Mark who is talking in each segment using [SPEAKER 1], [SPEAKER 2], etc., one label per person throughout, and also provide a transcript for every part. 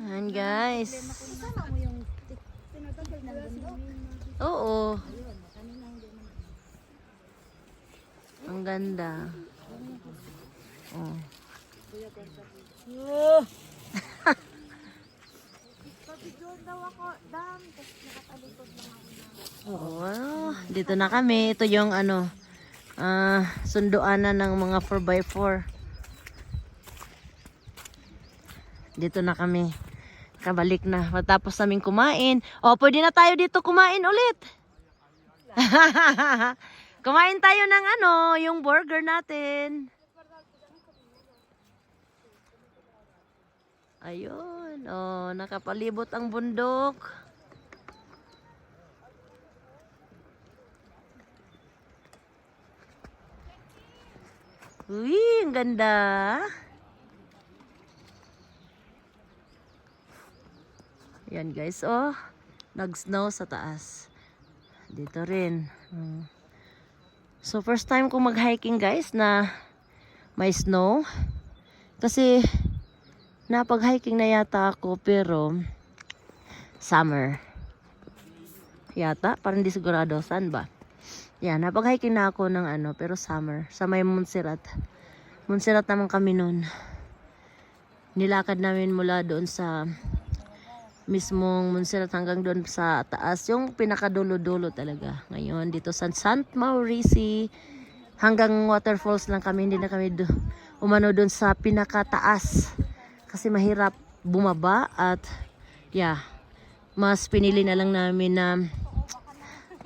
[SPEAKER 1] Ayan guys. Oo. Ang ganda. Oh. Oo. Dito na kami. Ito yung ano, sunduanan ng mga 4x4. Dito na kami. Kabalik na. Matapos namin kumain. O, pwede na tayo dito kumain ulit. Kumain tayo ng ano, yung burger natin. Ayun. O, nakapalibot ang bundok. Uy, ang ganda. Yan guys, oh. Nag-snow sa taas. Dito rin. So, first time kong mag-hiking guys na may snow. Kasi, napag-hiking na yata ako pero summer. Yata, parang di sigurado. Saan ba? Yan, napag-hiking na ako ng ano, pero summer. Sa may Montserrat. Montserrat naman kami nun. Nilakad namin mula doon sa mismong Montserrat hanggang doon sa taas. Yung pinakadulo-dulo talaga. Ngayon, dito sa Sant Maurici. Hanggang waterfalls lang kami. Hindi na kami umano doon sa pinakataas. Kasi mahirap bumaba at yeah, mas pinili na lang namin na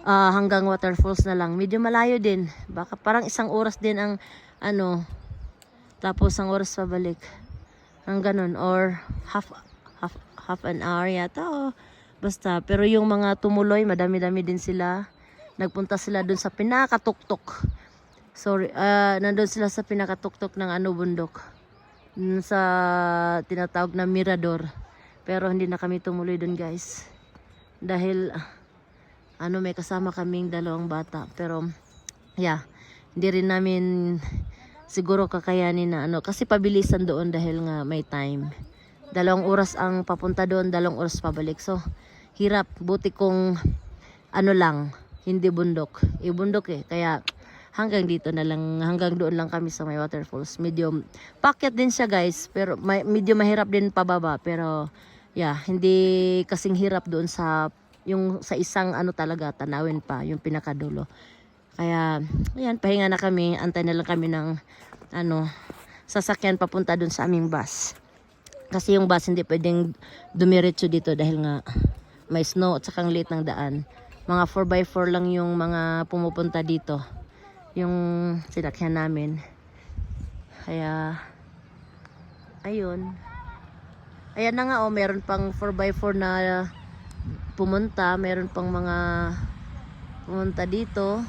[SPEAKER 1] hanggang waterfalls na lang. Medyo malayo din. Baka parang 1 oras din ang ano, tapos 1 oras pabalik. Ang ganun. Or half an hour yata. Oh. Basta. Pero yung mga tumuloy, madami-dami din sila. Nagpunta sila dun sa pinakatuktok. Sorry, nandun sila sa pinakatuktok ng ano, bundok. Sa tinatawag na Mirador. Pero hindi na kami tumuloy dun guys. Dahil ano, may kasama kaming 2 bata. Pero yeah, hindi rin namin siguro kakayanin na ano. Kasi pabilisan doon dahil nga may time. 2 oras ang papunta doon, 2 oras pabalik. So, hirap. Buti kung ano lang, hindi bundok. Bundok eh. Kaya hanggang dito na lang, hanggang doon lang kami sa may waterfalls. Medyo packet din siya guys, pero medyo mahirap din pababa. Pero yeah, hindi kasing hirap doon sa yung sa isang ano talaga, tanawin pa, yung pinakadulo. Kaya, ayan, pahinga na kami. Antay na lang kami ng ano, sasakyan papunta doon sa aming bus. Kasi yung bus hindi pwedeng dumiretso dito dahil nga may snow at saka ang liit ng daan. Mga 4x4 lang yung mga pumupunta dito. Yung sinakyan namin. Kaya, ayun. Ayan na nga, oh, meron pang 4x4 na pumunta. Meron pang mga pumunta dito.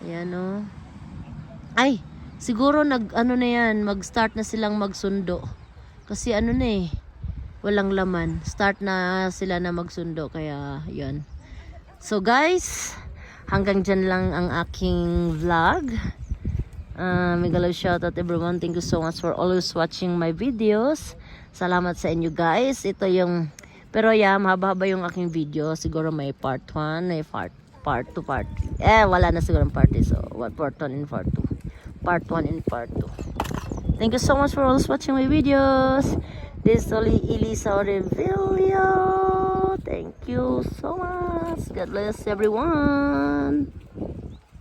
[SPEAKER 1] Ayan, oh. Ay, siguro ano na yan, mag-start na silang magsundo. Kasi ano na eh, walang laman. Start na sila na magsundo. Kaya, yun. So guys, hanggang dyan lang ang aking vlog. Mega love shoutout everyone. Thank you so much for always watching my videos. Salamat sa inyo guys. Ito yung, pero yeah, mahaba-haba yung aking video. Siguro may part 1, may part 2, part 3. Wala na siguro part 2. So, part 1 and part 2. Part 1 and part 2. Thank you so much for always watching my videos. This is Elisa Revelio. Thank you so much. God bless everyone.